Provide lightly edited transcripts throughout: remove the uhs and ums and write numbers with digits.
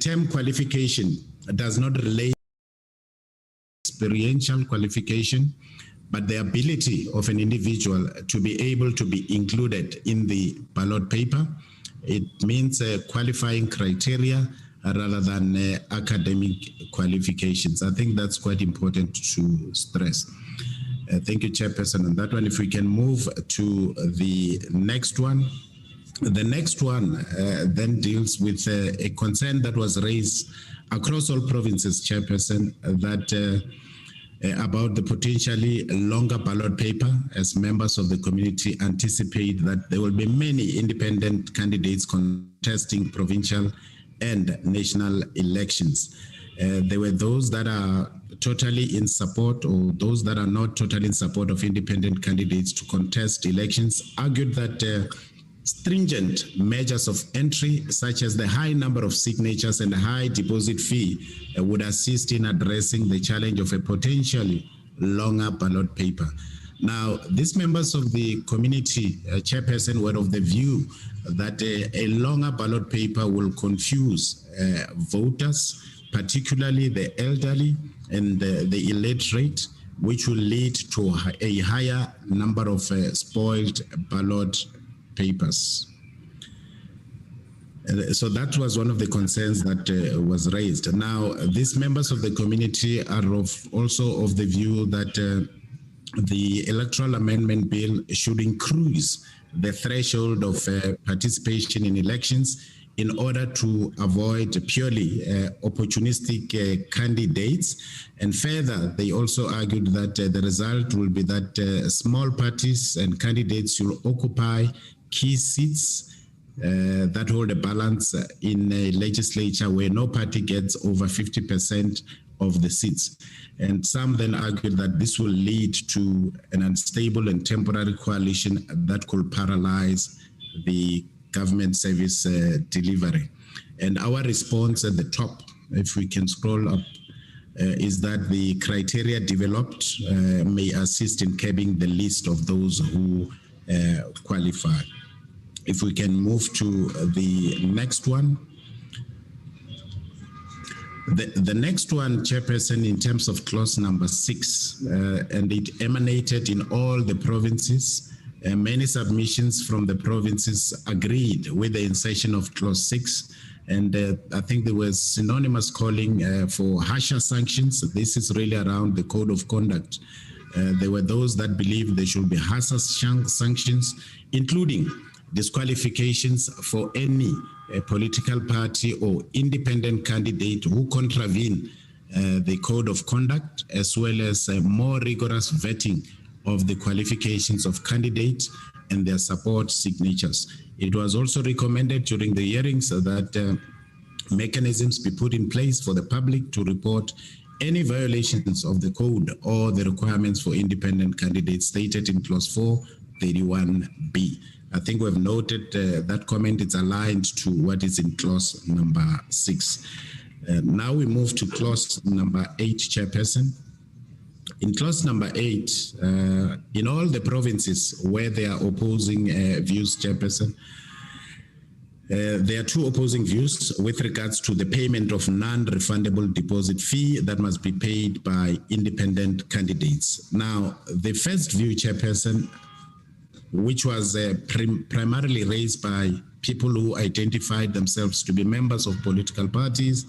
term qualification does not relate to experiential qualification, but the ability of an individual to be able to be included in the ballot paper. It means qualifying criteria rather than academic qualifications. I think that's quite important to stress. Thank you, Chairperson, on that one. If we can move to the next one. The next one then deals with a concern that was raised across all provinces, Chairperson, that about the potentially longer ballot paper, as members of the community anticipate that there will be many independent candidates contesting provincial and national elections. There were those that are totally in support, or those that are not totally in support of independent candidates to contest elections, argued that stringent measures of entry, such as the high number of signatures and the high deposit fee, would assist in addressing the challenge of a potentially longer ballot paper. Now, these members of the community, Chairperson, were of the view that a longer ballot paper will confuse voters, particularly the elderly and the illiterate, which will lead to a higher number of spoiled ballot papers. So that was one of the concerns that was raised. Now, these members of the community are also of the view that the Electoral Amendment Bill should increase the threshold of participation in elections in order to avoid purely opportunistic candidates. And further, they also argued that the result will be that small parties and candidates will occupy key seats that hold a balance in a legislature where no party gets over 50% of the seats. And some then argued that this will lead to an unstable and temporary coalition that could paralyze the government service delivery. And our response at the top, if we can scroll up, is that the criteria developed may assist in curbing the list of those who qualify. If we can move to the next one. The next one, Chairperson, in terms of clause number 6, and it emanated in all the provinces. Many submissions from the provinces agreed with the insertion of clause 6, and I think there was synonymous calling for harsher sanctions. This is really around the code of conduct. There were those that believed there should be harsher sanctions, including disqualifications for any political party or independent candidate who contravene the code of conduct, as well as more rigorous vetting of the qualifications of candidates and their support signatures. It was also recommended during the hearings that mechanisms be put in place for the public to report any violations of the code or the requirements for independent candidates stated in clause 431B. I think we've noted that comment is aligned to what is in clause number 6. Now we move to clause number 8, Chairperson. In clause number 8, in all the provinces where there are opposing views, Chairperson, there are two opposing views with regards to the payment of non-refundable deposit fee that must be paid by independent candidates. Now, the first view, Chairperson, which was primarily raised by people who identified themselves to be members of political parties,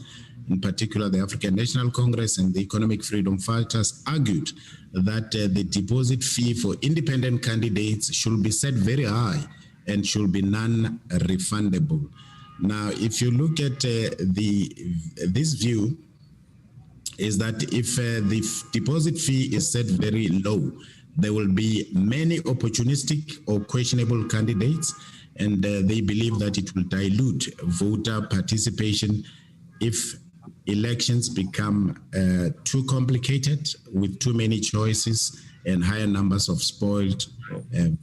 in particular the African National Congress and the Economic Freedom Fighters, argued that the deposit fee for independent candidates should be set very high and should be non-refundable. Now, if you look at this view, is that if the deposit fee is set very low, there will be many opportunistic or questionable candidates, and they believe that it will dilute voter participation if elections become too complicated with too many choices and higher numbers of spoiled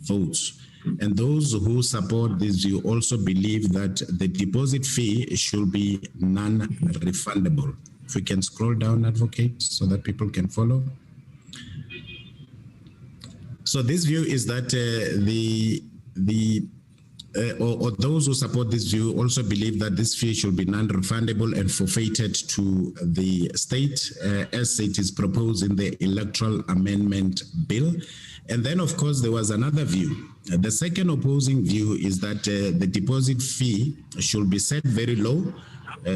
votes. And those who support this view also believe that the deposit fee should be non-refundable. If we can scroll down, Advocate, so that people can follow. So this view is that or those who support this view also believe that this fee should be non-refundable and forfeited to the state as it is proposed in the Electoral Amendment Bill. And then, of course, there was another view. The second opposing view is that the deposit fee should be set very low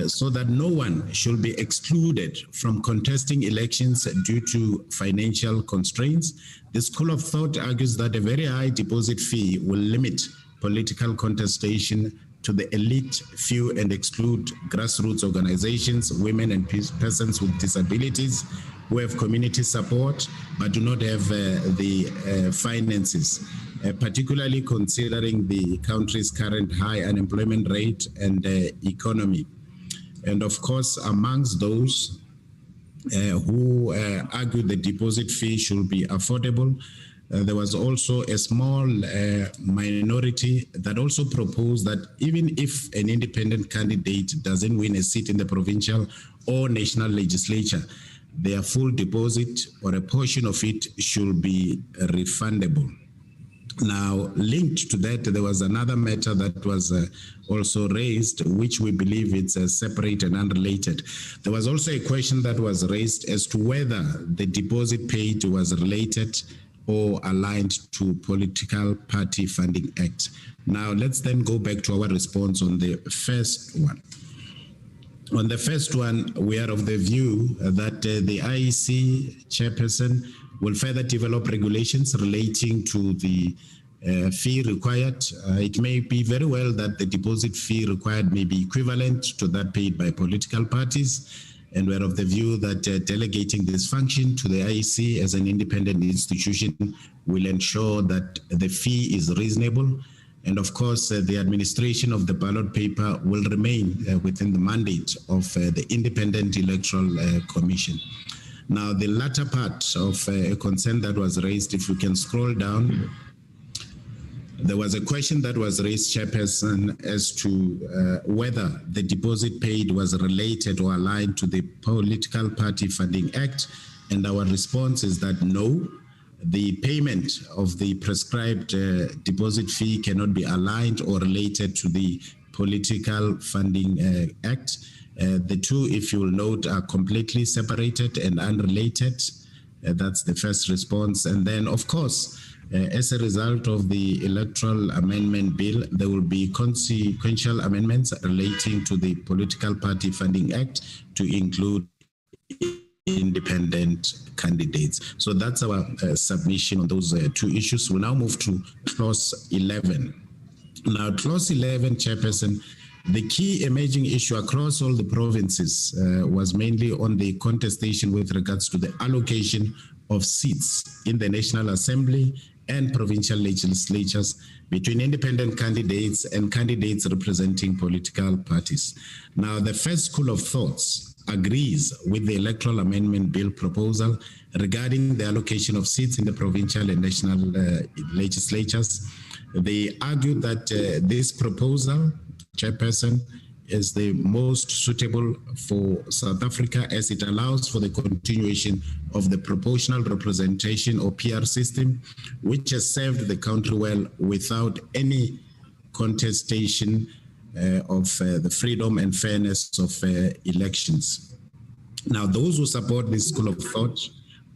so that no one should be excluded from contesting elections due to financial constraints. The school of thought argues that a very high deposit fee will limit political contestation to the elite few and exclude grassroots organizations, women and persons with disabilities who have community support but do not have the finances, particularly considering the country's current high unemployment rate and economy. And of course, amongst those who argue the deposit fee should be affordable, there was also a small minority that also proposed that even if an independent candidate doesn't win a seat in the provincial or national legislature, their full deposit or a portion of it should be refundable. Now, linked to that, there was another matter that was also raised, which we believe it's separate and unrelated. There was also a question that was raised as to whether the deposit paid was related or aligned to Political Party Funding Act. Now, let's then go back to our response on the first one. On the first one, we are of the view that the IEC chairperson will further develop regulations relating to the fee required. It may be very well that the deposit fee required may be equivalent to that paid by political parties. And we're of the view that delegating this function to the IEC as an independent institution will ensure that the fee is reasonable. And of course, the administration of the ballot paper will remain within the mandate of the Independent Electoral Commission. Now, the latter part of a concern that was raised, if you can scroll down, there was a question that was raised, Chairperson, as to whether the deposit paid was related or aligned to the Political Party Funding Act. And our response is that no, the payment of the prescribed deposit fee cannot be aligned or related to the Political Funding Act. The two, if you will note, are completely separated and unrelated. That's the first response. And then, of course, as a result of the Electoral Amendment Bill, there will be consequential amendments relating to the Political Party Funding Act to include independent candidates. So that's our submission on those two issues. We'll now move to Clause 11. Now, Clause 11, Chairperson, the key emerging issue across all the provinces was mainly on the contestation with regards to the allocation of seats in the National Assembly and provincial legislatures between independent candidates and candidates representing political parties. Now, the first school of thoughts agrees with the Electoral Amendment Bill proposal regarding the allocation of seats in the provincial and national legislatures. They argue that this proposal, Chairperson, is the most suitable for South Africa as it allows for the continuation of the proportional representation or PR system, which has served the country well without any contestation of the freedom and fairness of elections. Now, those who support this school of thought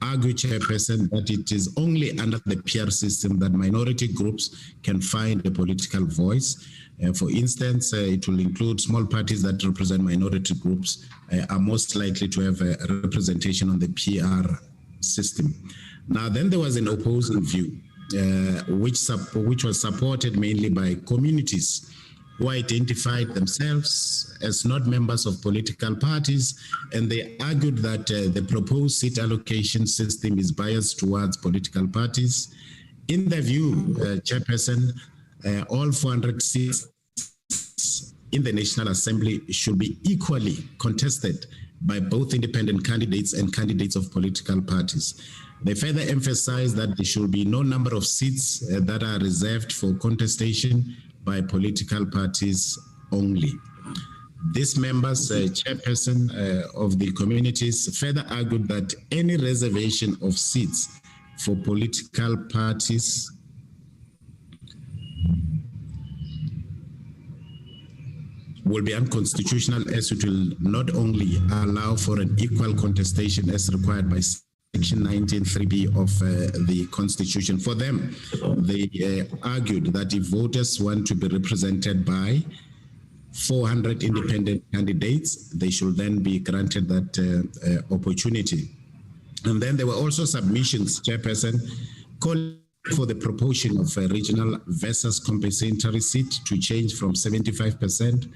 argue, Chairperson, that it is only under the PR system that minority groups can find a political voice. For instance, it will include small parties that represent minority groups are most likely to have a representation on the PR system. Now, then there was an opposing view, which was supported mainly by communities who identified themselves as not members of political parties, and they argued that the proposed seat allocation system is biased towards political parties. In their view, Chairperson, all 400 seats in the National Assembly should be equally contested by both independent candidates and candidates of political parties. They further emphasize that there should be no number of seats that are reserved for contestation by political parties only. These members, Chairperson of the communities, further argued that any reservation of seats for political parties will be unconstitutional, as it will not only allow for an equal contestation as required by Section 19(3)(b) of the Constitution. For them, they argued that if voters want to be represented by 400 independent candidates, they should then be granted that opportunity. And then there were also submissions, Chairperson, calling for the proportion of regional versus compensatory seat to change from 75%,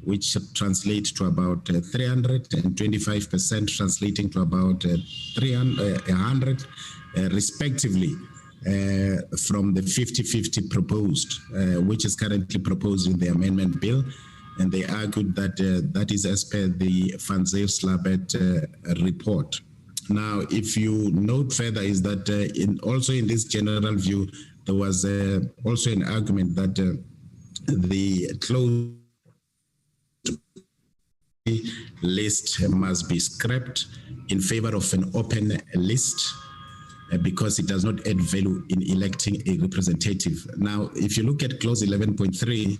which translates to about 300, and 25% translating to about 100, respectively, from the 50-50 proposed, which is currently proposed in the amendment bill. And they argued that that is as per the Van Zyl-Slabbert report. Now, if you note further, is that also in this general view, there was also an argument that the closed list must be scrapped in favor of an open list because it does not add value in electing a representative. Now, if you look at clause 11.3,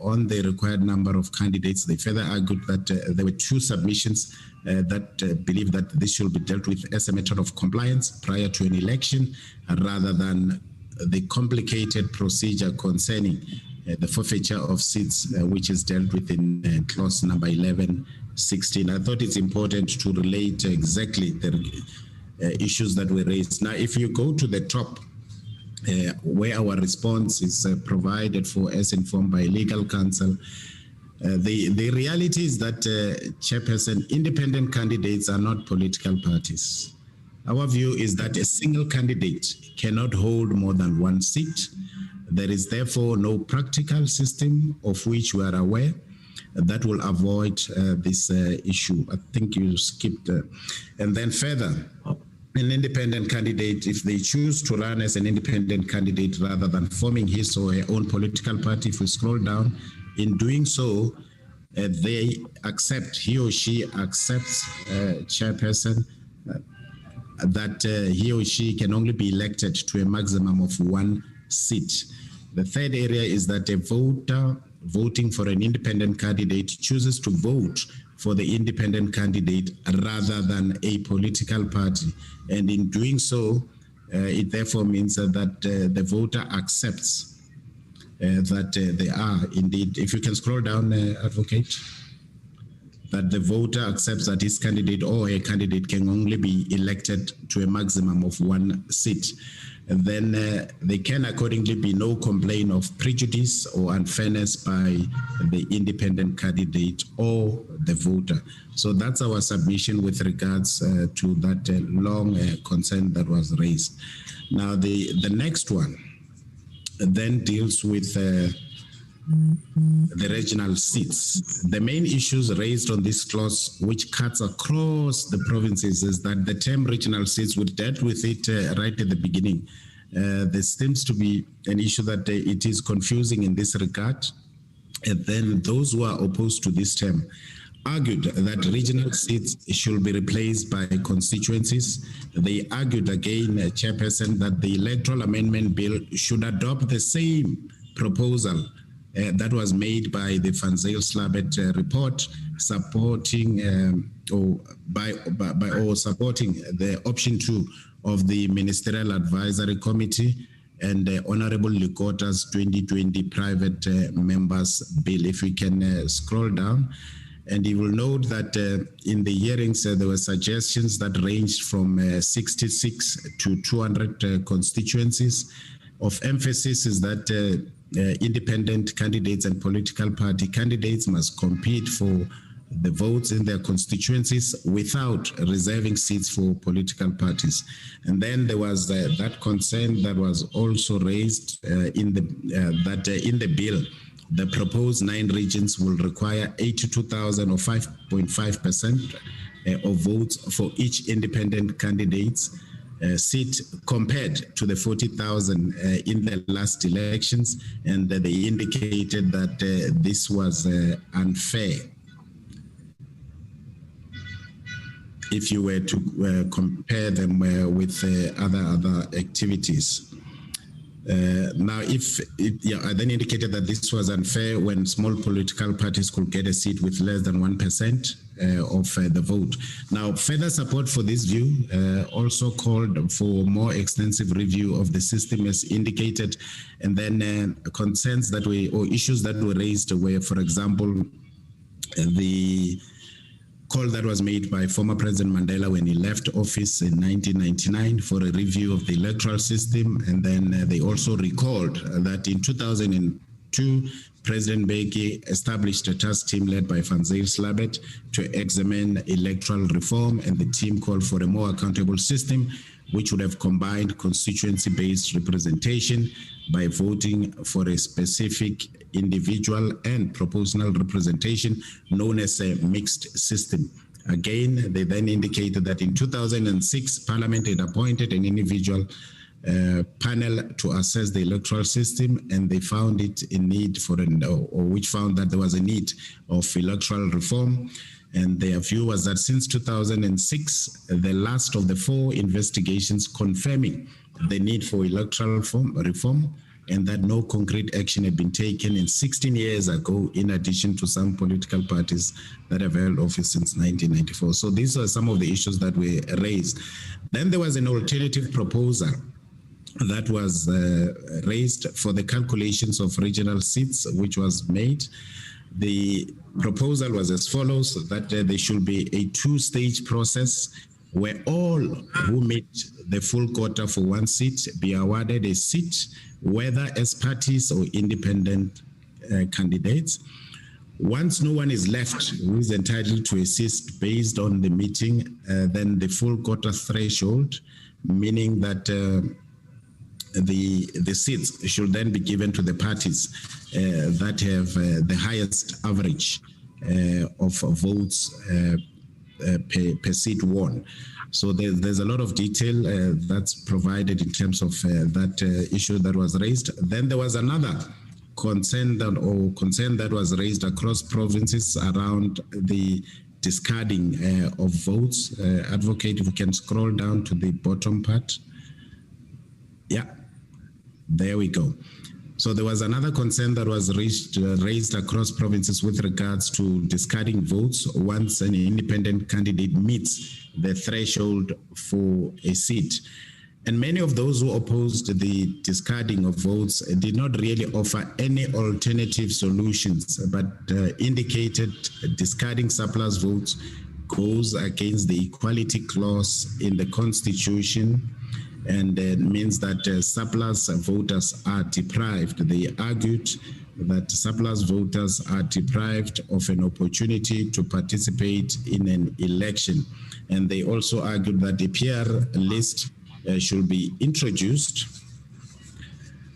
on the required number of candidates, they further argued that there were two submissions that believe that this should be dealt with as a matter of compliance prior to an election, rather than the complicated procedure concerning the forfeiture of seats, which is dealt with in clause number 11.16. I thought it's important to relate exactly the issues that were raised. Now, if you go to the top, where our response is provided for as informed by legal counsel, the reality is that, Chairperson, independent candidates are not political parties. Our view is that a single candidate cannot hold more than one seat. There is therefore no practical system of which we are aware that will avoid this issue. I think you skipped. And then further, an independent candidate, if they choose to run as an independent candidate rather than forming his or her own political party, if we scroll down, in doing so, they accept, he or she accepts, Chairperson, that he or she can only be elected to a maximum of one seat. The third area is that a voter voting for an independent candidate chooses to vote for the independent candidate rather than a political party. And in doing so, it therefore means that the voter accepts that they are indeed, if you can scroll down, Advocate, that the voter accepts that his candidate or a candidate can only be elected to a maximum of one seat. And then there can accordingly be no complaint of prejudice or unfairness by the independent candidate or the voter. So that's our submission with regards to that long concern that was raised. Now, the next one then deals with the regional seats. The main issues raised on this clause, which cuts across the provinces, is that the term regional seats, we dealt with it right at the beginning. There seems to be an issue that it is confusing in this regard. And then those who are opposed to this term argued that regional seats should be replaced by constituencies. They argued again, Chairperson, that the Electoral Amendment Bill should adopt the same proposal that was made by the Van Zyl-Slabbert report, supporting supporting the option 2 of the Ministerial Advisory Committee and Honorable Likota's 2020 private members bill. If we can scroll down, and you will note that in the hearings there were suggestions that ranged from 66 to 200 constituencies. Of emphasis is that independent candidates and political party candidates must compete for the votes in their constituencies without reserving seats for political parties. And then there was that concern that was also raised in the bill. The proposed 9 regions will require 82,000 or 5.5% of votes for each independent candidate's seat, compared to the 40,000 in the last elections, and they indicated that this was unfair if you were to compare them with other activities. Now, I then indicated that this was unfair when small political parties could get a seat with less than 1% of the vote. Now, further support for this view also called for more extensive review of the system as indicated, and then concerns that or issues that were raised were, for example, the call that was made by former President Mandela when he left office in 1999 for a review of the electoral system. And then they also recalled that in 2002, President Mbeki established a task team led by Van Zyl Slabbert to examine electoral reform, and the team called for a more accountable system which would have combined constituency-based representation by voting for a specific individual and proportional representation known as a mixed system. Again, they then indicated that in 2006, Parliament had appointed an individual panel to assess the electoral system, and they found it in need for which found that there was a need of electoral reform. And their view was that since 2006, the last of the 4 investigations confirming the need for electoral reform, and that no concrete action had been taken in 16 years ago, in addition to some political parties that have held office since 1994. So these are some of the issues that were raised. Then there was an alternative proposal that was raised for the calculations of regional seats, which was made. The proposal was as follows, that there should be a 2-stage process where all who meet the full quota for 1 seat be awarded a seat, whether as parties or independent candidates. Once no one is left who is entitled to a seat based on the meeting, then the full quota threshold, meaning that the seats should then be given to the parties that have the highest average of votes per seat won. So there's a lot of detail that's provided in terms of that issue that was raised. Then there was another concern that was raised across provinces around the discarding of votes. Advocate, if you can scroll down to the bottom part. Yeah, there we go. So there was another concern that was raised across provinces with regards to discarding votes once an independent candidate meets the threshold for a seat. And many of those who opposed the discarding of votes did not really offer any alternative solutions, but indicated discarding surplus votes goes against the equality clause in the Constitution, and it means that surplus voters are deprived. They argued that surplus voters are deprived of an opportunity to participate in an election. And they also argued that the PR list should be introduced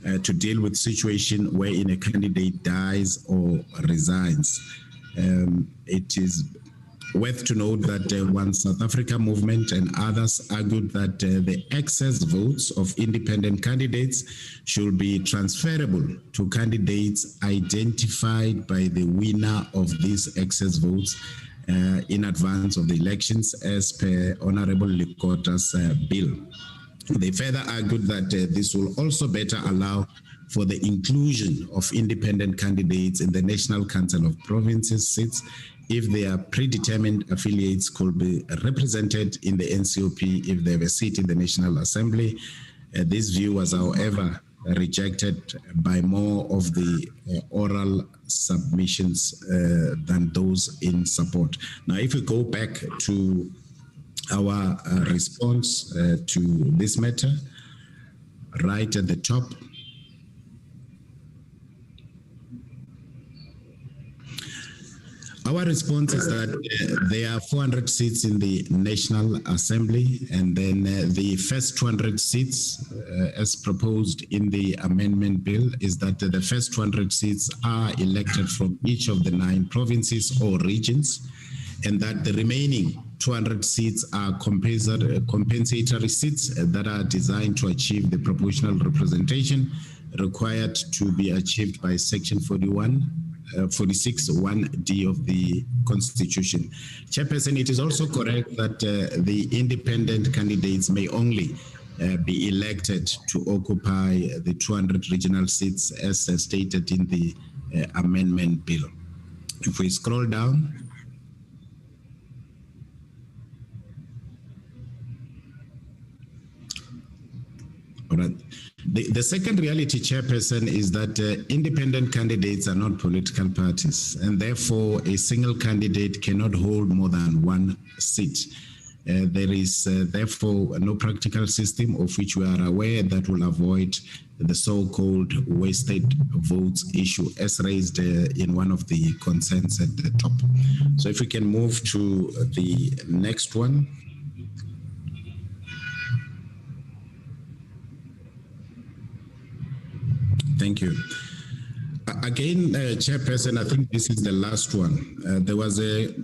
to deal with situation wherein a candidate dies or resigns. It is worth to note that One South Africa movement and others argued that the excess votes of independent candidates should be transferable to candidates identified by the winner of these excess votes in advance of the elections, as per Honorable Likota's bill. They further argued that this will also better allow for the inclusion of independent candidates in the National Council of Provinces seats if their predetermined affiliates could be represented in the NCOP if they have a seat in the National Assembly. This view was, however, rejected by more of the oral submissions than those in support. Now, if we go back to our response to this matter, right at the top, our response is that there are 400 seats in the National Assembly, and then the first 200 seats, as proposed in the amendment bill, is that the first 200 seats are elected from each of the 9 provinces or regions, and that the remaining 200 seats are compensatory seats that are designed to achieve the proportional representation required to be achieved by Section 46(1)(d) of the Constitution. Chairperson, it is also correct that the independent candidates may only be elected to occupy the 200 regional seats as stated in the amendment bill. If we scroll down, all right. The second reality, Chairperson, is that independent candidates are not political parties, and therefore a single candidate cannot hold more than one seat. There is therefore no practical system of which we are aware that will avoid the so-called wasted votes issue as raised in one of the consents at the top. So if we can move to the next one. Thank you. Again, Chairperson, I think this is the last one. There was a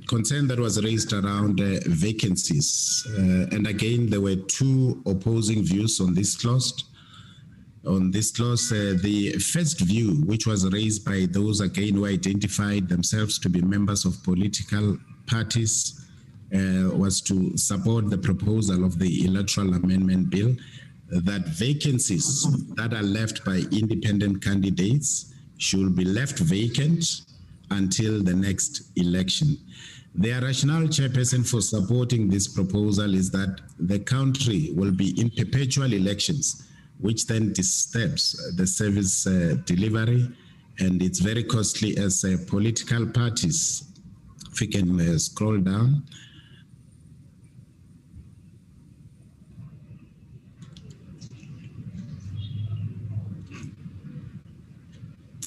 concern that was raised around vacancies. And again, there were two opposing views on this clause. The first view, which was raised by those again who identified themselves to be members of political parties, was to support the proposal of the Electoral Amendment Bill that vacancies that are left by independent candidates should be left vacant until the next election. Their rationale, Chairperson, for supporting this proposal is that the country will be in perpetual elections, which then disturbs the service delivery, and it's very costly as political parties. If we can scroll down.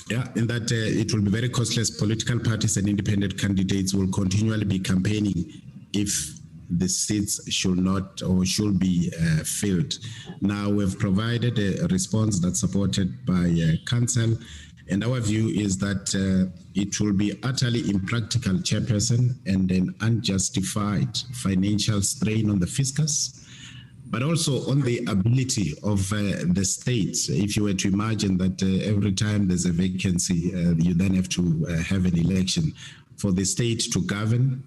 Yeah, in that it will be very costly as political parties and independent candidates will continually be campaigning if the seats should not or should be filled. Now, we've provided a response that's supported by Council, and our view is that it will be utterly impractical, Chairperson, and an unjustified financial strain on the fiscus, but also on the ability of the states. If you were to imagine that every time there's a vacancy, you then have to have an election for the state to govern,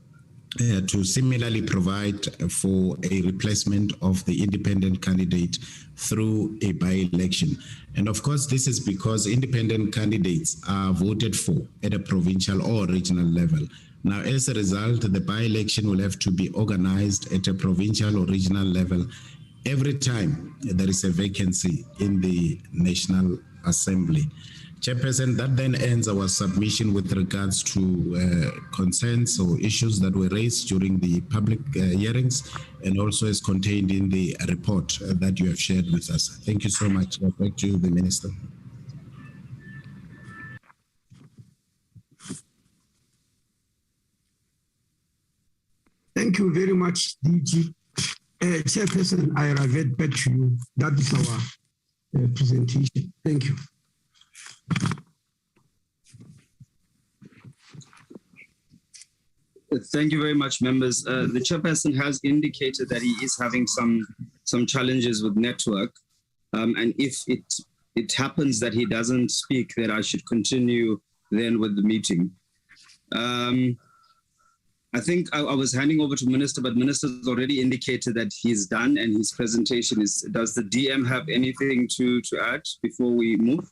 to similarly provide for a replacement of the independent candidate through a by-election. And of course, this is because independent candidates are voted for at a provincial or regional level. Now, as a result, the by-election will have to be organized at a provincial or regional level every time there is a vacancy in the National Assembly. Chairperson, that then ends our submission with regards to concerns or issues that were raised during the public hearings and also is contained in the report that you have shared with us. Thank you so much. Back to you, the Minister. Thank you very much, DG. Chairperson, I revert back to you. That is our presentation. Thank you. Thank you very much, members. The chairperson has indicated that he is having some challenges with network, and if it happens that he doesn't speak, then I should continue then with the meeting. I think I was handing over to Minister, but Minister's already indicated that he's done and his presentation is. Does the DM have anything to add before we move?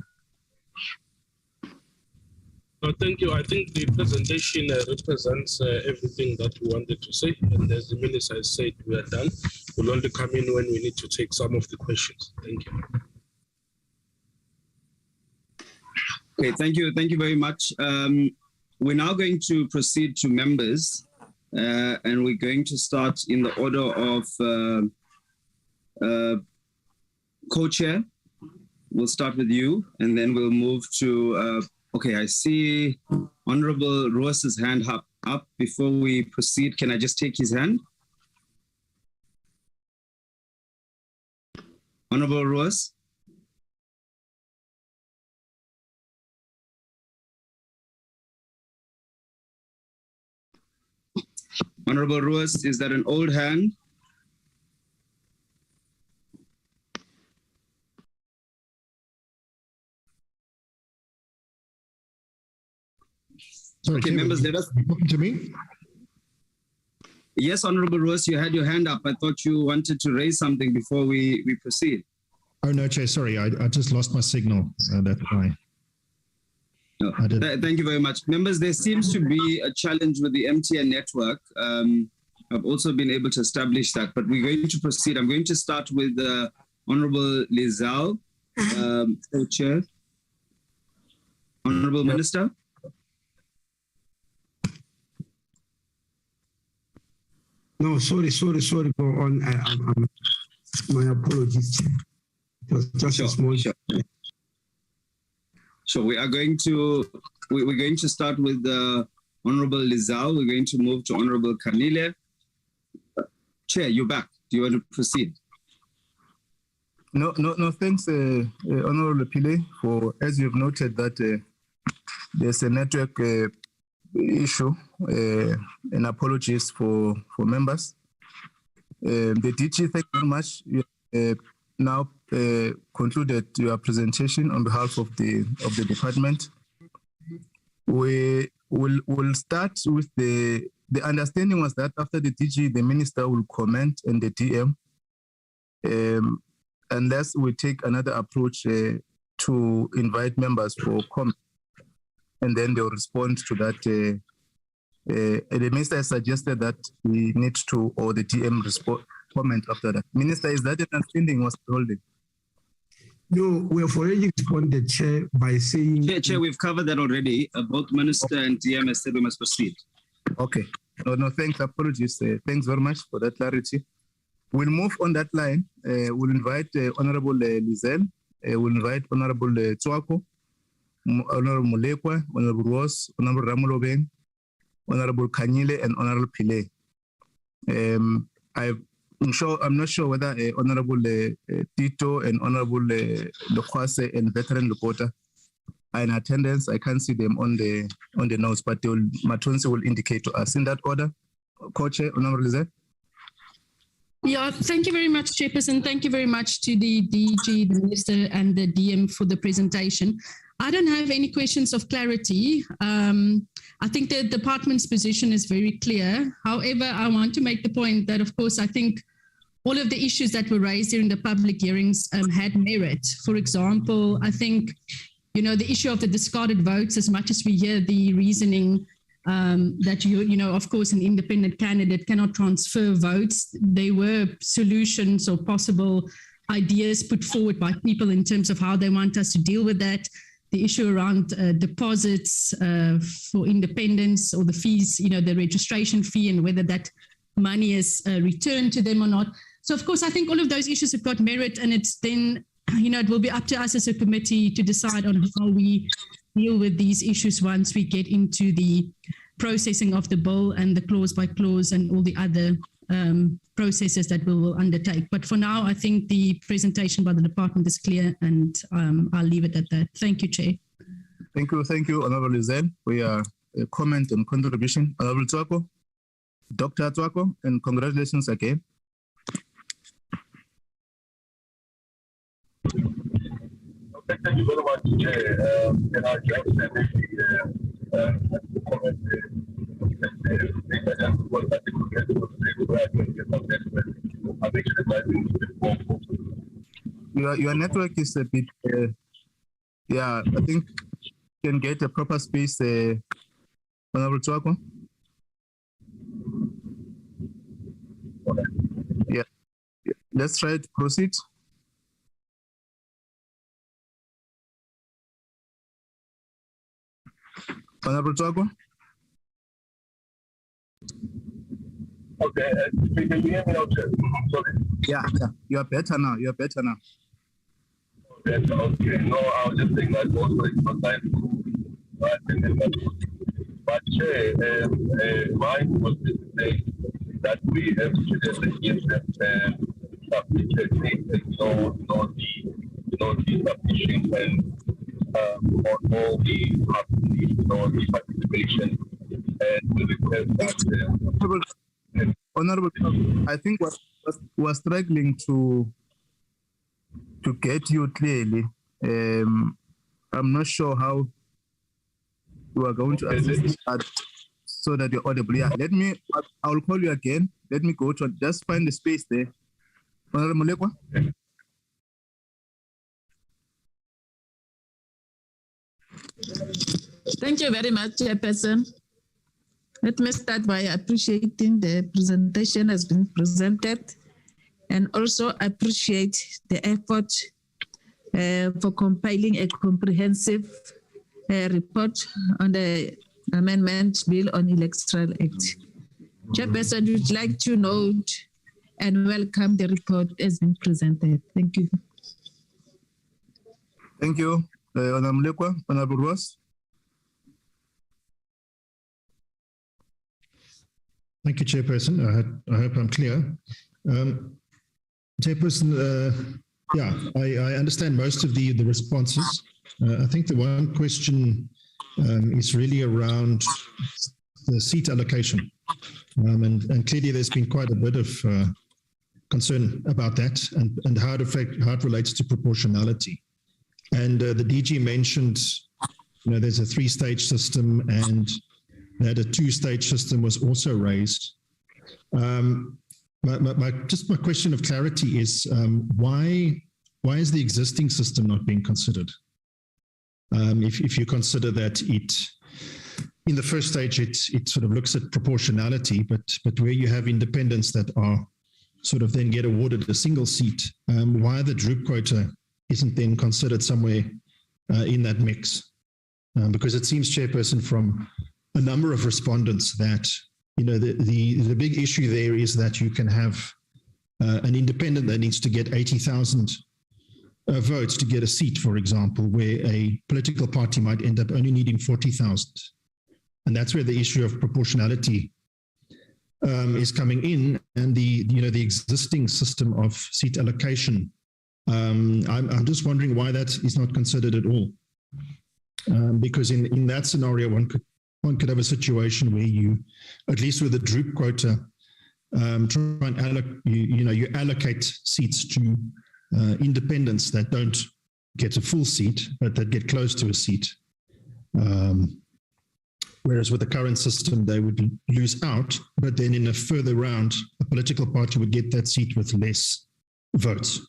Thank you. I think the presentation represents everything that we wanted to say. And as the Minister has said, we are done. We'll only come in when we need to take some of the questions. Thank you. Okay, thank you. Thank you very much. We're now going to proceed to members, and we're going to start in the order of co-chair. We'll start with you, and then we'll move to, okay, I see Honorable Roos's hand up. Before we proceed, can I just take his hand? Honorable Roos? Honorable Roos, is that an old hand? Sorry, okay, members, let us. Talking to me? Yes, Honorable Ross, you had your hand up. I thought you wanted to raise something before we proceed. Oh, no, Chair, sorry, I just lost my signal. That's why. No. Thank you very much. Members, there seems to be a challenge with the MTN network. I've also been able to establish that, but we're going to proceed. I'm going to start with Honorable Lizal, Co-Chair. Honorable Minister. No, sorry. Go on. My apologies. It was just a small. So we are going to we're going to start with Honorable Lizal. We're going to move to Honorable Kanile. Chair, you're back. Do you want to proceed? No. Thanks, Honorable Pile, for, as you've noted, that there's a network issue, and apologies for members. The DG, thank you very much. You now concluded your presentation on behalf of the department. We will start with the understanding was that after the DG, the minister will comment and the DM, unless we take another approach to invite members for comment, and then they'll respond to that. The minister has suggested that we need to, or the DM comment after that. Minister, is that an understanding was holding? No, we have already responded, Chair, by saying... Chair, we've covered that already. Both Minister and DM has said we must proceed. Okay. No, thanks. Apologies. Thanks very much for that clarity. We'll move on that line. We'll invite Honorable Lizel. We'll invite Honorable Tswako, Honorable Mulekwa, Honorable Ross, Honorable Ramulobeng, Honorable Kanyile, and Honorable Pile. I'm not sure whether Honorable Tito and Honorable Lokwase and Veteran Lupota are in attendance. I can't see them on the notes, but Matonsi will indicate to us in that order. Co-Chair, Honorable Lizette. Yeah, thank you very much, Chairperson. Thank you very much to the DG, the Minister, and the DM for the presentation. I don't have any questions of clarity. I think the department's position is very clear. However, I want to make the point that, of course, I think all of the issues that were raised during the public hearings had merit. For example, I think, the issue of the discarded votes, as much as we hear the reasoning that, of course, an independent candidate cannot transfer votes, there were solutions or possible ideas put forward by people in terms of how they want us to deal with that. The issue around deposits for independents or the fees, the registration fee and whether that money is returned to them or not. So, of course, I think all of those issues have got merit, and it's then, it will be up to us as a committee to decide on how we deal with these issues once we get into the processing of the bill and the clause by clause and all the other processes that we will undertake. But for now, I think the presentation by the department is clear, and I'll leave it at that. Thank you, Chair. Thank you, Honorable Lizel, for your comment and contribution. Honorable Tswako, Dr. Tswako, and congratulations again. Thank you very much, Chair. And I just comment. Your network is a bit, I think you can get a proper space, Honorable Tswako. Yeah, let's try to proceed. Honorable Tswako. Okay, can you hear me now, Chair? Sorry. Yeah, you are better now. Okay, no, I was just saying that also it's not time to attend that. But Chair, mine was to say that we have students against them submitted the submission and on all the participation, and we request that Honorable, I think was struggling to get you clearly. I'm not sure how you are going to assist that. so that you're audible. Yeah, I'll call you again. Let me go to, just find the space there. Honorable Mulekwa. Thank you very much, Chairperson. Let me start by appreciating the presentation has been presented and also appreciate the effort for compiling a comprehensive report on the Amendment Bill on Electoral Act. Chairperson, would like to note and welcome the report as been presented. Thank you. Thank you, Honorable Mulekwa. Honorable Ross. Thank you, Chairperson. I hope I'm clear. Chairperson, yeah, I understand most of the responses. I think the one question is really around the seat allocation. And clearly there's been quite a bit of concern about that and how it relates to proportionality. And the DG mentioned, there's a 3-stage system and that a 2-stage system was also raised. My question of clarity is why is the existing system not being considered? If you consider that in the first stage it sort of looks at proportionality, but where you have independents that are sort of then get awarded a single seat, why the droop quota isn't then considered somewhere in that mix? Because it seems, Chairperson, from a number of respondents that the big issue there is that you can have an independent that needs to get 80,000 votes to get a seat, for example, where a political party might end up only needing 40,000. And that's where the issue of proportionality is coming in, and the existing system of seat allocation. I'm just wondering why that is not considered at all. Because in that scenario, one could have a situation where you, at least with the droop quota, try and you allocate seats to independents that don't get a full seat, but that get close to a seat. Whereas with the current system, they would lose out, but then in a further round, a political party would get that seat with less votes.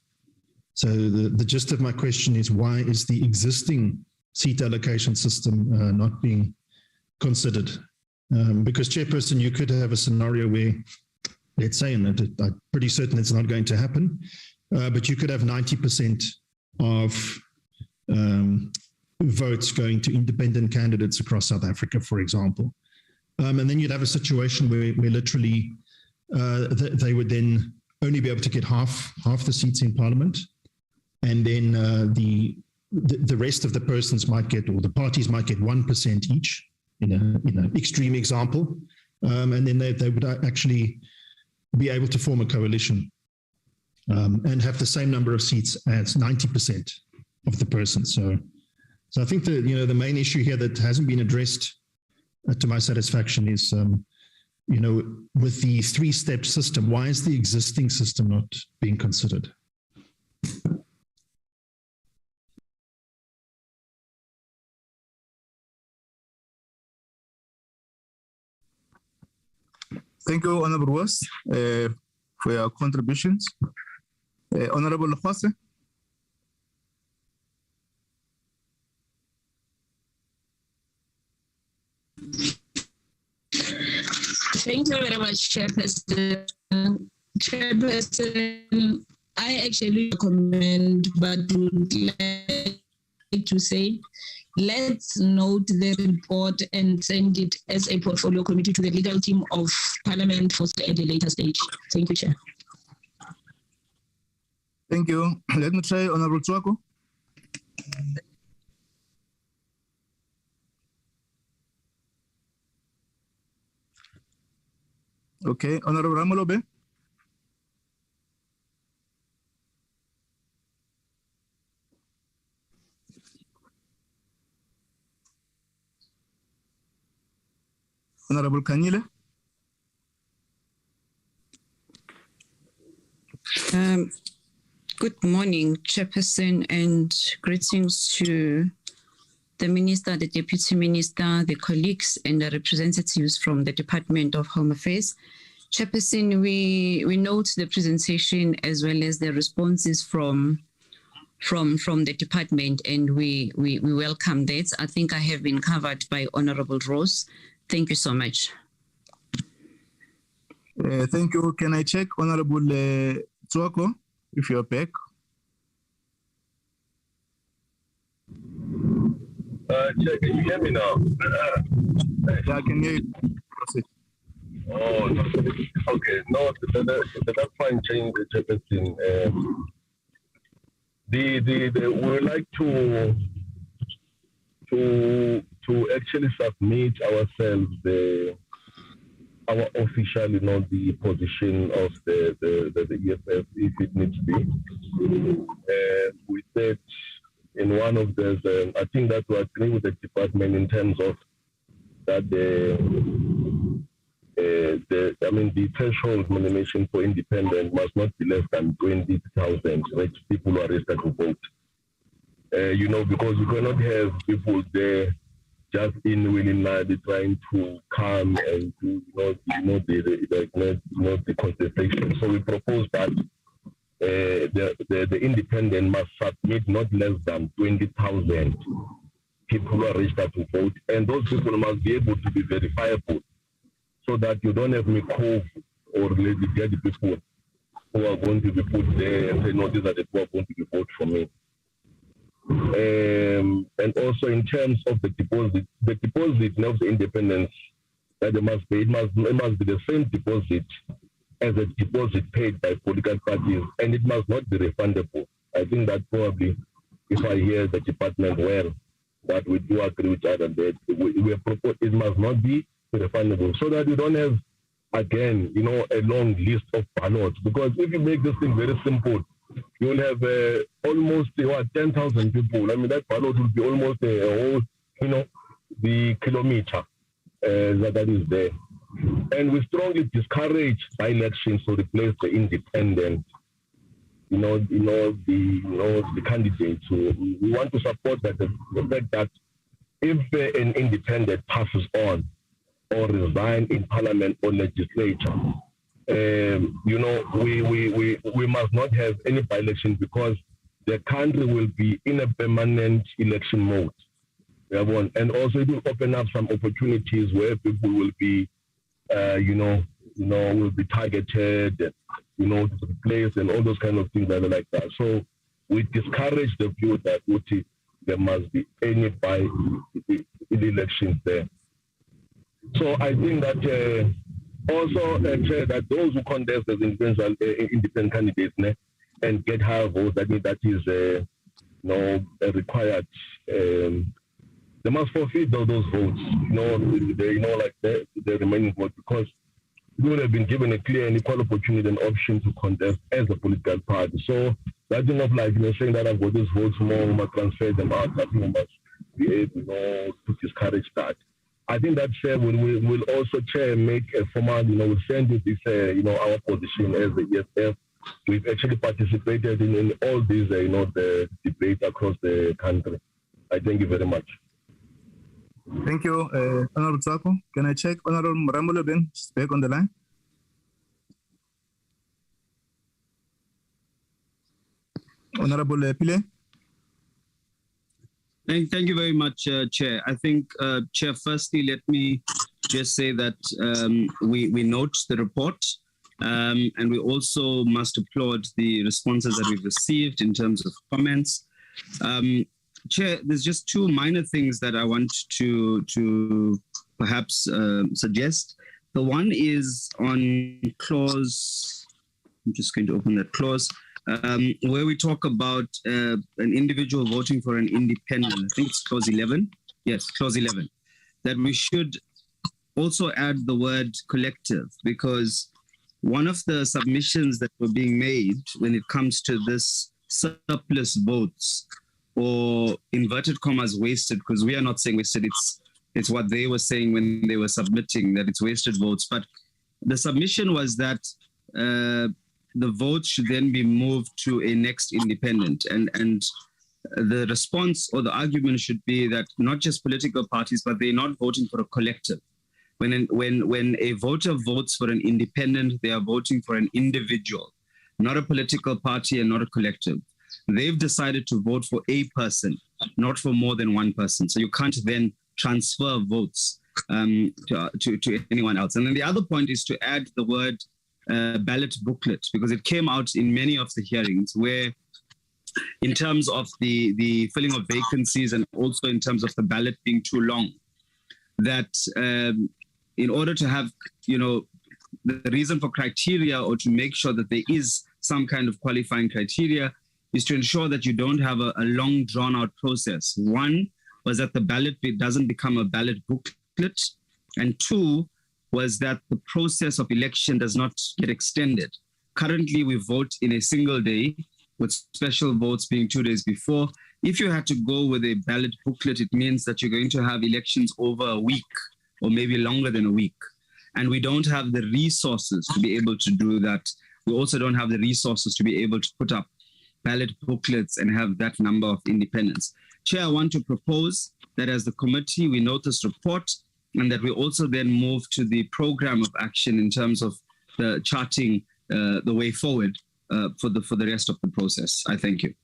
So the gist of my question is, why is the existing seat allocation system not being considered? Because, Chairperson, you could have a scenario where, let's say, and I'm pretty certain it's not going to happen, but you could have 90% of votes going to independent candidates across South Africa, for example. And then you'd have a situation where literally they would then only be able to get half the seats in Parliament. And then the rest of the persons might get, or the parties might get 1% each in an extreme example. And then they would actually be able to form a coalition and have the same number of seats as 90% of the persons. So I think the main issue here that hasn't been addressed to my satisfaction is, with the 3-step system, why is the existing system not being considered? Thank you, Honorable Ross, for your contributions. Honorable Jose. Thank you very much, Chairperson. Chairperson, I actually recommend, but would like to say, let's note the report and send it as a portfolio committee to the legal team of Parliament for at a later stage. Thank you, Chair. Thank you. Let me try Honorable Tswako. Okay, Honorable Ramolobe. Honorable Kanyile. Good morning, Chairperson, and greetings to the Minister, the Deputy Minister, the colleagues, and the representatives from the Department of Home Affairs. Chairperson, we note the presentation as well as the responses from the department, and we welcome that. I think I have been covered by Honorable Rose. Thank you so much. Thank you. Can I check Honorable Tswako, if you're back? Chair, can you hear me now? Yeah, I can hear you. Proceed. Oh, no. Okay. No, that's fine, change the chairperson. We would like to actually submit ourselves our official, the position of the EFF if it needs to be. We said in one of those, I think that we agree with the department in terms of that the threshold nomination for independent must not be less than 20,000 people who are registered to vote. Because you cannot have people there just in willy-nilly trying to come and do, the contestation. So we propose that the independent must submit not less than 20,000 people who are registered to vote, and those people must be able to be verifiable, so that you don't have me call or get the people who are going to be put there and say, no, these are the people who are going to be vote for me. And also in terms of the deposit of the independence that it must be the same deposit as a deposit paid by political parties, and it must not be refundable. I think that probably, if I hear the department well, that we do agree with other that we propose it must not be refundable, so that you don't have, again, a long list of ballots. Because if you make this thing very simple, you will have almost 10,000 people. I mean, that ballot will be almost a whole, the kilometer that is there. And we strongly discourage by-elections to replace the independent, the candidates. So we want to support that the fact that if an independent passes on or resign in parliament or legislature, we must not have any by-election, because the country will be in a permanent election mode. And also it will open up some opportunities where people will be, will be targeted, replaced, and all those kind of things like that. So we discourage the view that there must be any by-elections there. So I think that also that those who contest as independent candidates and get higher votes, I think that is required. They must forfeit those votes, the remaining votes, because we would have been given a clear and equal opportunity and option to contest as a political party. So that thing of saying that I've got these votes more, we must transfer them out, I think we must be able to discourage that. I think that will also make a formal, we'll send you this, our position as the EFF. We've actually participated in all these, the debate across the country. I thank you very much. Thank you, Honorable Tsako. Can I check Honorable Mrambulo then? She's back on the line. Honorable Pile. Thank you very much, Chair. I think, Chair, firstly, let me just say that we note the report, and we also must applaud the responses that we've received in terms of comments. Chair, there's just two minor things that I want to perhaps suggest. The one is on clause, I'm just going to open that clause, where we talk about an individual voting for an independent. I think it's clause 11. Yes, clause 11. That we should also add the word collective, because one of the submissions that were being made when it comes to this surplus votes, or inverted commas wasted, because we are not saying wasted, it's what they were saying when they were submitting, that it's wasted votes. But the submission was that the votes should then be moved to a next independent. And the response or the argument should be that not just political parties, but they're not voting for a collective. When a voter votes for an independent, they are voting for an individual, not a political party and not a collective. They've decided to vote for a person, not for more than one person. So you can't then transfer votes to anyone else. And then the other point is to add the word ballot booklet, because it came out in many of the hearings where in terms of the filling of vacancies and also in terms of the ballot being too long, that in order to have, the reason for criteria or to make sure that there is some kind of qualifying criteria is to ensure that you don't have a long drawn out process. One was that the ballot doesn't become a ballot booklet. And two was that the process of election does not get extended. Currently, we vote in a single day with special votes being 2 days before. If you had to go with a ballot booklet, it means that you're going to have elections over a week or maybe longer than a week. And we don't have the resources to be able to do that. We also don't have the resources to be able to put up ballot booklets and have that number of independents. Chair, I want to propose that as the committee, we note this report and that we also then move to the program of action in terms of the charting the way forward for the rest of the process. I thank you.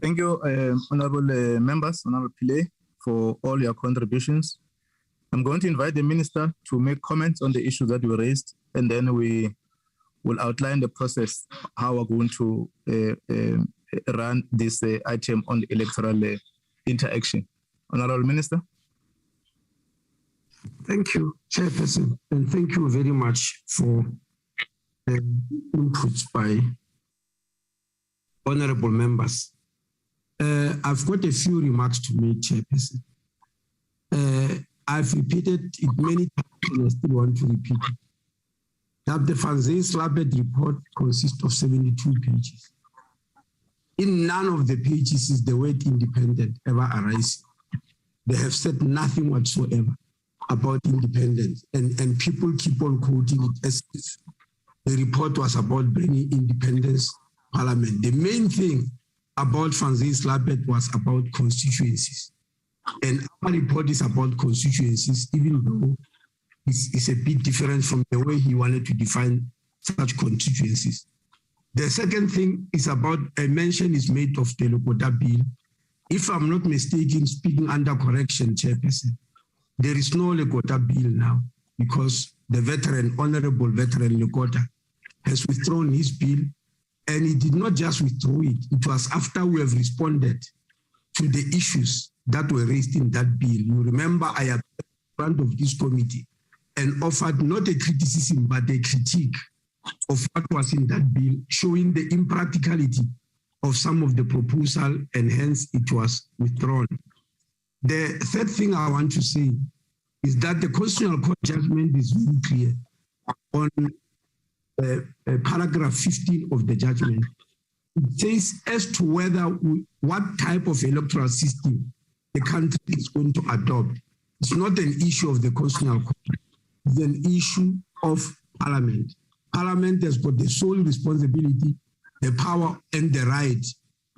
Thank you, honorable members, honorable Pillay, for all your contributions. I'm going to invite the minister to make comments on the issues that were raised, and then we will outline the process, how we're going to run this item on the electoral interaction. Honorable Minister. Thank you, Chairperson, and thank you very much for inputs by honorable members. I've got a few remarks to make, Chairperson. I've repeated it many times and I still want to repeat it. That the Van Zyl-Slabbert report consists of 72 pages. In none of the pages is the word independent ever arising. They have said nothing whatsoever about independence, and people keep on quoting it as if the report was about bringing independence parliament. The main thing about Van Zyl-Slabbert was about constituencies. And our report is about constituencies, even though it's a bit different from the way he wanted to define such constituencies. The second thing is about a mention is made of the Lekota bill. If I'm not mistaken, speaking under correction, Chairperson, there is no Lekota bill now because the honorable veteran Lekota has withdrawn his bill, and he did not just withdraw it. It was after we have responded to the issues that were raised in that bill. You remember I am in front of this committee and offered not a criticism, but a critique of what was in that bill, showing the impracticality of some of the proposal, and hence it was withdrawn. The third thing I want to say is that the Constitutional Court judgment is very clear on paragraph 15 of the judgment. It says as to what type of electoral system the country is going to adopt. It's not an issue of the Constitutional Court. It's an issue of Parliament. Parliament has got the sole responsibility, the power and the right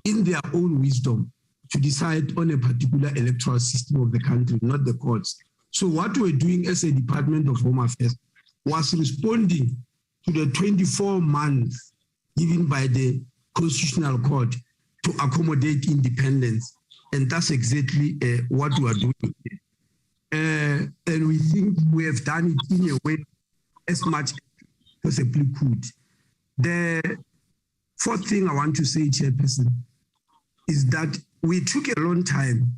in their own wisdom to decide on a particular electoral system of the country, not the courts. So what we're doing as a Department of Home Affairs was responding to the 24 months given by the Constitutional Court to accommodate independence. And that's exactly what we are doing. And we think we have done it in a way as much as possibly could. The fourth thing I want to say, Chairperson, is that we took a long time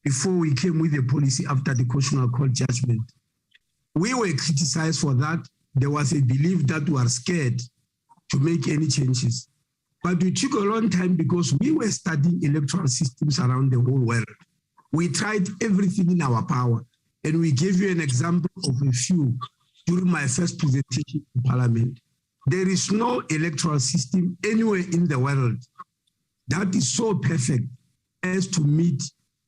before we came with a policy after the Constitutional Court judgment. We were criticized for that. There was a belief that we are scared to make any changes. But we took a long time because we were studying electoral systems around the whole world. We tried everything in our power, and we gave you an example of a few during my first presentation in Parliament. There is no electoral system anywhere in the world that is so perfect as to meet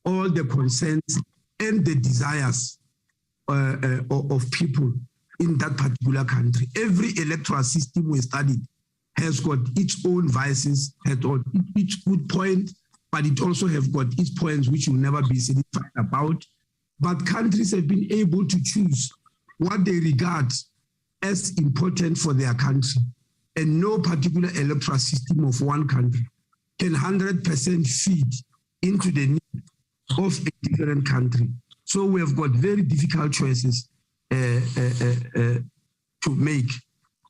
all the concerns and the desires of people in that particular country. Every electoral system we studied has got its own vices, has got its good point, but it also has got its points which will never be satisfied about. But countries have been able to choose what they regard as important for their country. And no particular electoral system of one country can 100% feed into the need of a different country. So we have got very difficult choices to make.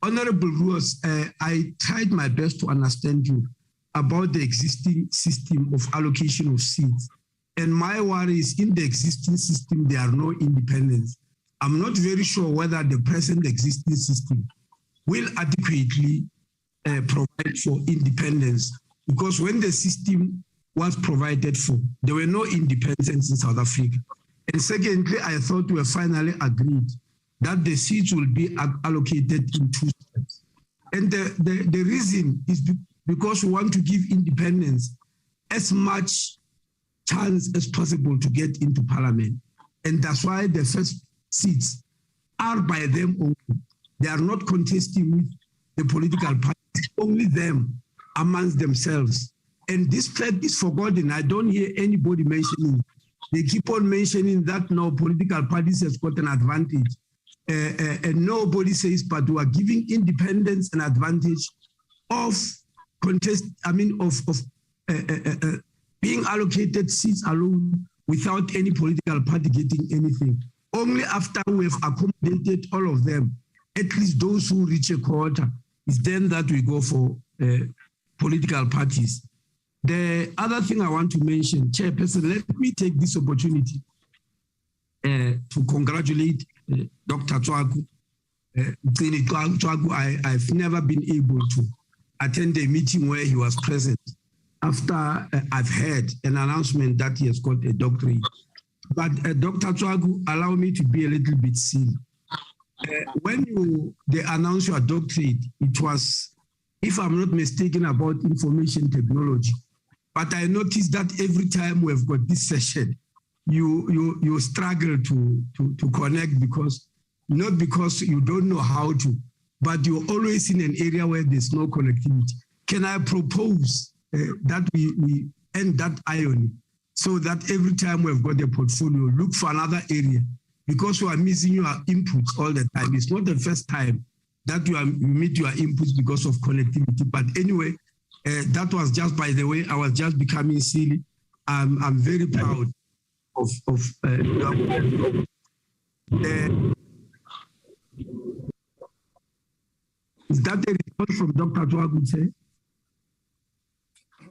Honorable Ruas, I tried my best to understand you about the existing system of allocation of seats. And my worry is in the existing system, there are no independents. I'm not very sure whether the present existing system will adequately provide for independence, because when the system was provided for, there were no independents in South Africa. And secondly, I thought we were finally agreed that the seats will be allocated in 2 steps. And the reason is because we want to give independents as much chance as possible to get into parliament. And that's why the first seats are by them only. They are not contesting with the political parties, only them amongst themselves. And this fact is forgotten. I don't hear anybody mentioning. They keep on mentioning that no political parties has got an advantage. And nobody says, but we are giving independents an advantage of being allocated seats alone without any political party getting anything. Only after we have accommodated all of them, at least those who reach a quota, is then that we go for political parties. The other thing I want to mention, Chairperson, let me take this opportunity to congratulate Dr. Tswaku. I've never been able to attend a meeting where he was present after I've heard an announcement that he has got a doctorate. But Dr. Tswaku, allow me to be a little bit silly. When they announced your doctorate, it was, if I'm not mistaken, about information technology. But I noticed that every time we've got this session, you struggle to connect, because not because you don't know how to, but you're always in an area where there's no connectivity. Can I propose that we end that irony, so that every time we've got a portfolio, look for another area, because we are missing your inputs all the time. It's not the first time that you meet your inputs because of connectivity. But anyway, that was just by the way. I was just becoming silly. I'm very proud of is that a response from Dr. Tswaku?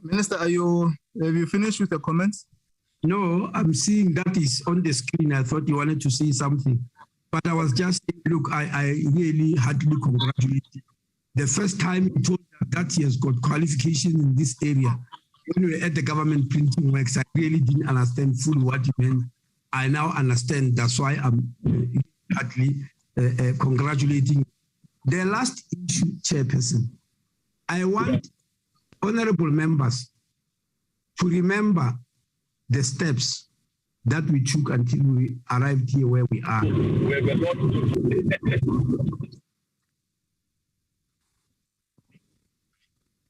Minister, have you finished with the comments? No, I'm seeing that is on the screen. I thought you wanted to say something, but I was just saying, look, I really heartily congratulate you. The first time you told that he has got qualification in this area, when we were at the government printing works, I really didn't understand fully what you meant. I now understand. That's why I'm heartily congratulating you. The last issue, Chairperson, I want honorable members to remember the steps that we took until we arrived here where we are.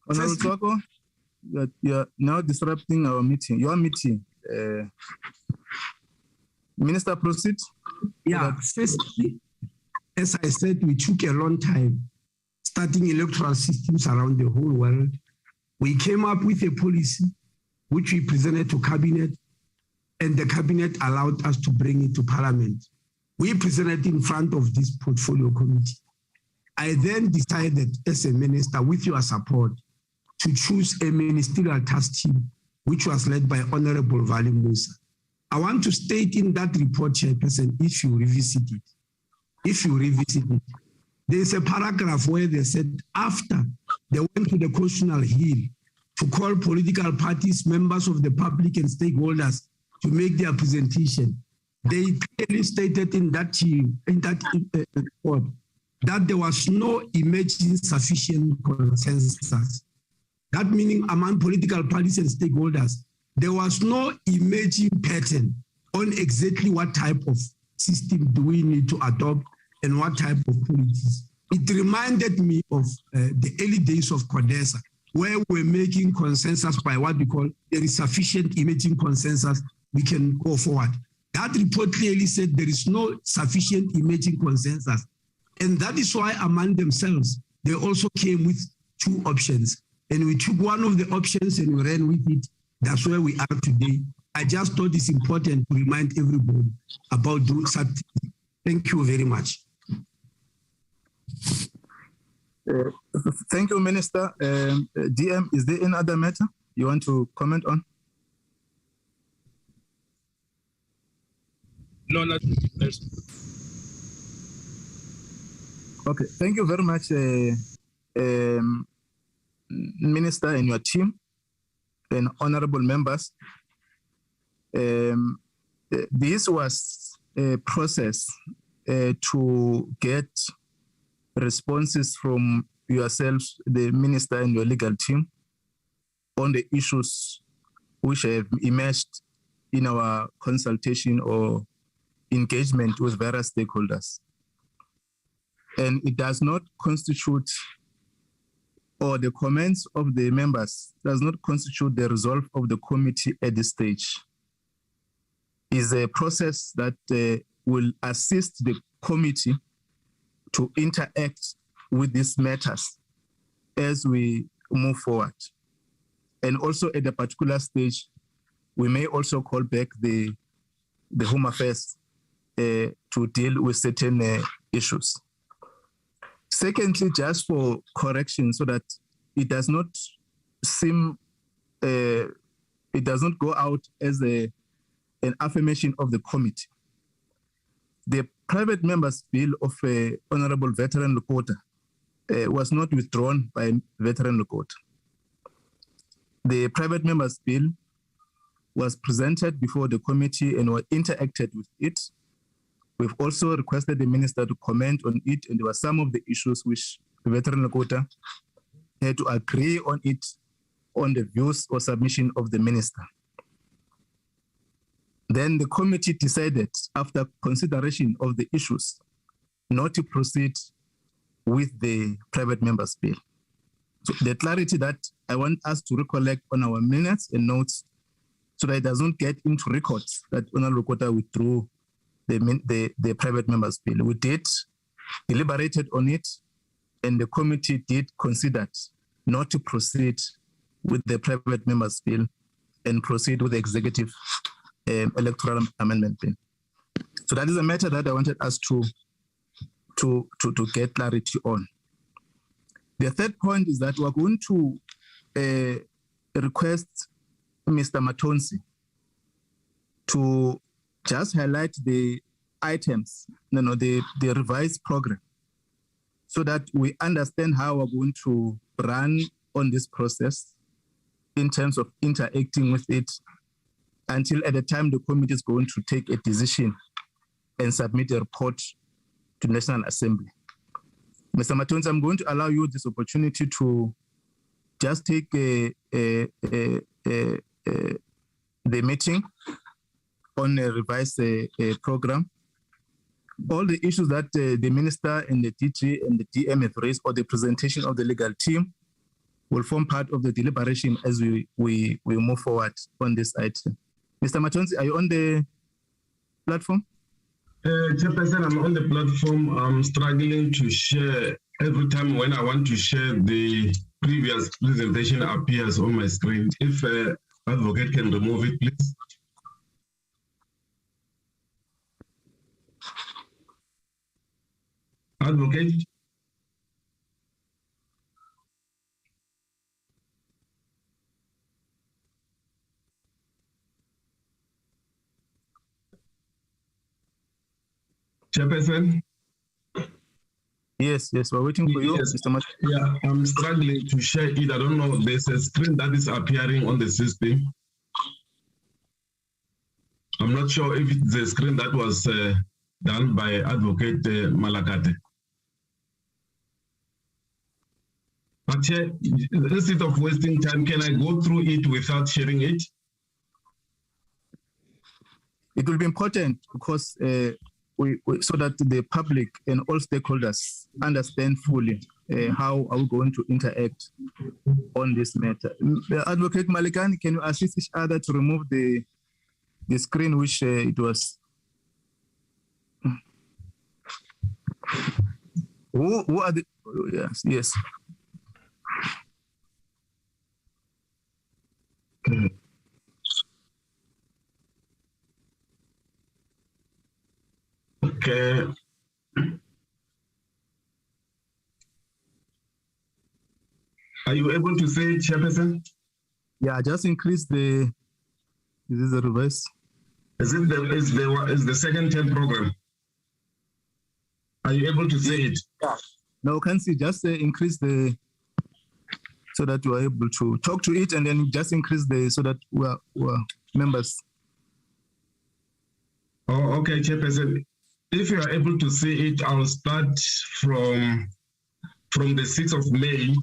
Honorable Tswaku, you're now disrupting our meeting, your meeting. Minister, proceed. Yeah, firstly, as I said, we took a long time starting electoral systems around the whole world. We came up with a policy which we presented to cabinet, and the cabinet allowed us to bring it to parliament. We presented in front of this portfolio committee. I then decided as a minister, with your support, to choose a ministerial task team, which was led by Honorable Vali Musa. I want to state in that report, Chairperson, if you revisit it, there's a paragraph where they said after they went to the constitutional hill to call political parties, members of the public and stakeholders to make their presentation, they clearly stated in that report that there was no emerging sufficient consensus. That meaning among political parties and stakeholders, there was no emerging pattern on exactly what type of system do we need to adopt and what type of policies. it reminded me of the early days of CODESA, where we're making consensus by what we call there is sufficient imaging consensus, we can go forward. That report clearly said there is no sufficient imaging consensus. And that is why among themselves, they also came with two options. And we took one of the options and we ran with it. That's where we are today. I just thought it's important to remind everybody about doing something. Thank you very much. Thank you, Minister. DM, is there any other matter you want to comment on? No, nothing. Okay, thank you very much, Minister and your team and honorable members. This was a process to get responses from yourselves, the minister and your legal team, on the issues which have emerged in our consultation or engagement with various stakeholders. And it does not constitute, or the comments of the members does not constitute the resolve of the committee at this stage. It's a process that will assist the committee to interact with these matters as we move forward. And also at a particular stage, we may also call back the Home Affairs to deal with certain issues. Secondly, just for correction, so that it does not seem, it does not go out as an affirmation of the committee. The private members' bill of Honorable Veteran Lekota was not withdrawn by Veteran Lekota. The private members' bill was presented before the committee and were interacted with it. We've also requested the minister to comment on it, and there were some of the issues which Veteran Lekota had to agree on it on the views or submission of the minister. Then the committee decided, after consideration of the issues, not to proceed with the private members' bill. So the clarity that I want us to recollect on our minutes and notes, so that it doesn't get into records that Honorable Lekota withdrew the private members' bill. We did deliberated on it, and the committee did consider not to proceed with the private members' bill and proceed with the executive Electoral Amendment Bill. So that is a matter that I wanted us to get clarity on. The third point is that we're going to request Mr. Matonsi to just highlight the items, the revised program, so that we understand how we're going to run on this process in terms of interacting with it until at the time the committee is going to take a decision and submit a report to National Assembly. Mr. Matonsi, I'm going to allow you this opportunity to just take the meeting on a revised program. All the issues that the minister and the DG and the DM have raised, or the presentation of the legal team, will form part of the deliberation as we move forward on this item. Mr. Matonsi, are you on the platform? Chairperson, I'm on the platform. I'm struggling to share. Every time when I want to share, the previous presentation appears on my screen. If advocate can remove it, please. Advocate. Chairperson? Yes, we're waiting for you, yes. Mr. Matonsi. Yeah, I'm struggling to share it. I don't know, there's a screen that is appearing on the system. I'm not sure if it's the screen that was done by Advocate Malakate. But Chair, instead of wasting time, can I go through it without sharing it? It will be important because so that the public and all stakeholders understand fully how are we going to interact on this matter. Advocate Malikani, can you assist each other to remove the screen which it was? Who are the? Yes. Okay. Are you able to say it, Chairperson? Yeah, just increase the. Is this the reverse? Is the second tab program? Are you able to say it? No, can't see. Just increase the, so that you are able to talk to it, and then just increase the, so that we're members. Oh, okay, Chairperson. If you are able to see it, I'll start from the 6th of May,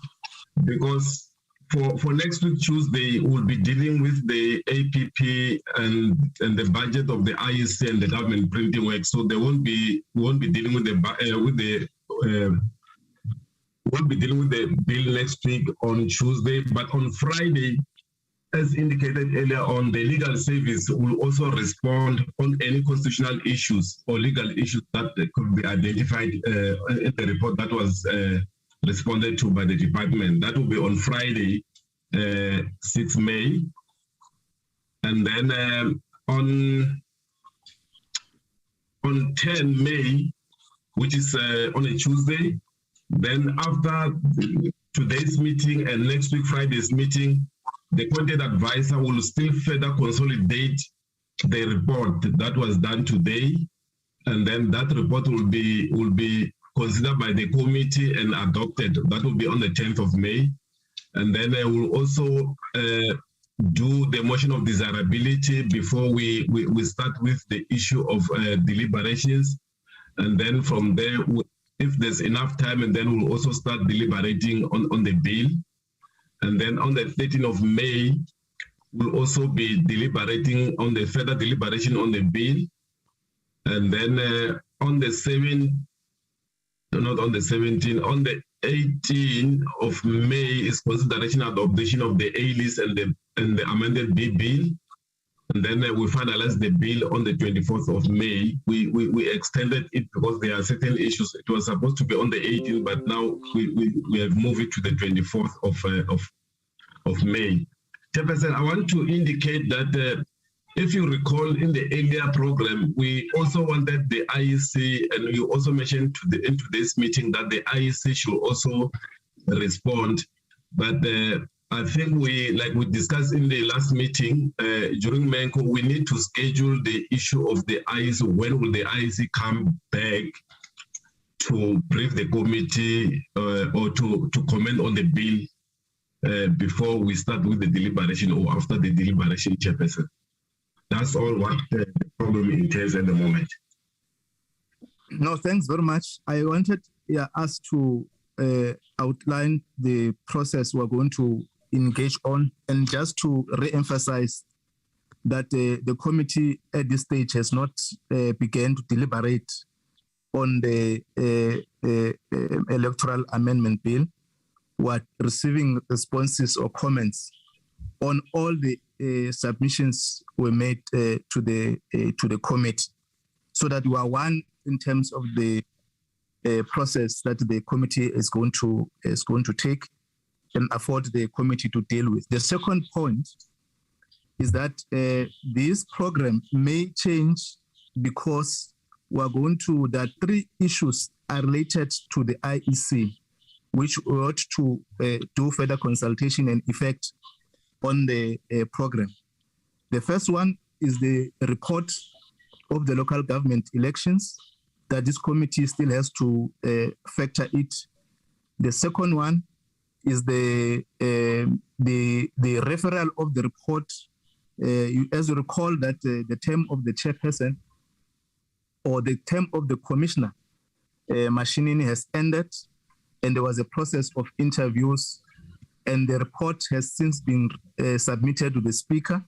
because for next week Tuesday we'll be dealing with the APP and the budget of the IEC and the government printing work. So we won't be dealing with the bill next week on Tuesday, but on Friday, as indicated earlier on, the legal service will also respond on any constitutional issues or legal issues that could be identified in the report that was responded to by the department. That will be on Friday, 6 May. And then on 10 May, which is on a Tuesday, then after today's meeting and next week Friday's meeting, the content advisor will still further consolidate the report that was done today, and then that report will be considered by the committee and adopted. That will be on the 10th of May. And then I will also do the motion of desirability before we start with the issue of deliberations. And then from there, if there's enough time, and then we'll also start deliberating on the bill. And then on the 13th of May, we'll also be deliberating on the further deliberation on the bill. And then on the 7th, not on the 17th, on the 18th of May is consideration and adoption of the A list and the amended B bill. And then we finalized the bill on the 24th of May. We extended it because there are certain issues. It was supposed to be on the 18th, but now we have moved it to the 24th of May. Chairperson, I want to indicate that if you recall in the earlier program, we also wanted the IEC, and you also mentioned in today's meeting that the IEC should also respond. But I think like we discussed in the last meeting during MENCO, we need to schedule the issue of the IEC. When will the IEC come back to brief the committee or to comment on the bill before we start with the deliberation or after the deliberation, Chairperson? That's all what the problem entails at the moment. No, thanks very much. I wanted us to outline the process we're going to engage on, and just to re-emphasize that the committee at this stage has not begun to deliberate on the Electoral Amendment Bill. We're receiving responses or comments on all the submissions were made to the committee, so that we are one in terms of the process that the committee is going to take and afford the committee to deal with. The second point is that this program may change because we're going to, that three issues are related to the IEC, which we ought to do further consultation and effect on the program. The first one is the report of the local government elections, that this committee still has to factor it. The second one is the referral of the report. As you recall that the term of the chairperson or the term of the commissioner, Mashinini, has ended, and there was a process of interviews, and the report has since been submitted to the speaker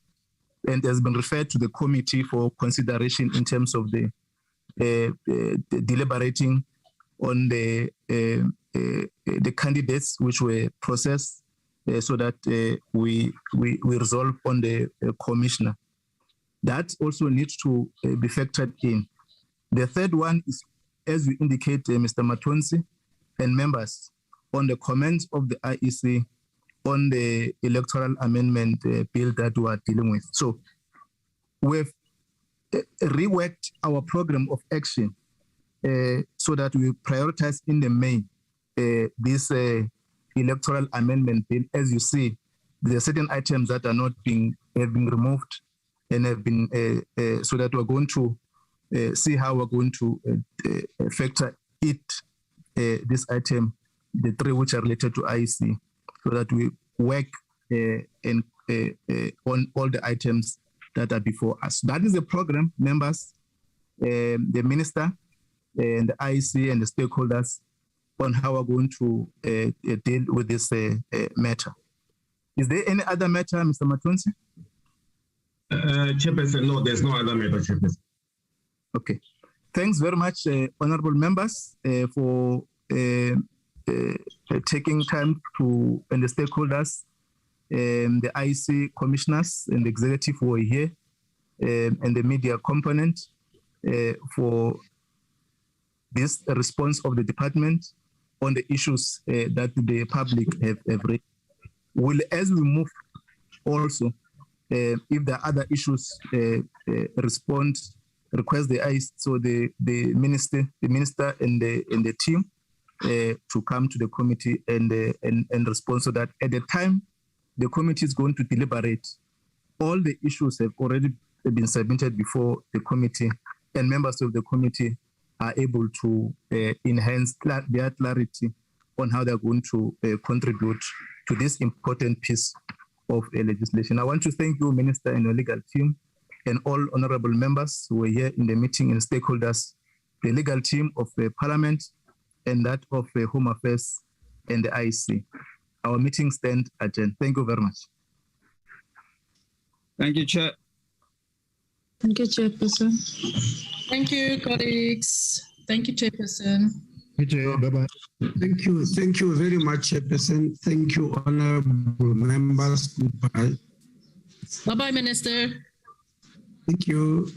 and has been referred to the committee for consideration in terms of the deliberating on the candidates which were processed, so that we resolve on the commissioner. That also needs to be factored in. The third one is, as you indicate, Mr. Matonsi and members, on the comments of the IEC on the Electoral Amendment Bill that we are dealing with. So we've reworked our program of action so that we prioritize in the main this Electoral Amendment Bill. As you see, there are certain items that are not have been removed and have been, so that we're going to see how we're going to factor it, this item, the three which are related to IEC, so that we work on all the items that are before us. That is the program, members, the minister, and the IEC and the stakeholders on how we're going to deal with this matter. Is there any other matter, Mr. Matonsi? Chairperson, no, there's no other matter, Chairperson. Okay. Thanks very much, honorable members, for taking time to, and the stakeholders, the IEC commissioners and the executive who are here, and the media component for this response of the department on the issues that the public have raised. As we move also, if there are other issues, request the IEC, so the minister and the team to come to the committee and respond, so that at the time the committee is going to deliberate, all the issues have already been submitted before the committee, and members of the committee are able to enhance their clarity on how they're going to contribute to this important piece of legislation. I want to thank you, Minister, and your legal team, and all honorable members who were here in the meeting, and stakeholders, the legal team of the Parliament and that of Home Affairs and the IEC. Our meeting stands adjourned. Thank you very much. Thank you, Chair. Thank you, Chairperson. Thank you, colleagues. Thank you, Chairperson. Good day. Bye-bye. Thank you. Thank you very much, Chairperson. Thank you, honorable members. Goodbye. Bye-bye, Minister. Thank you.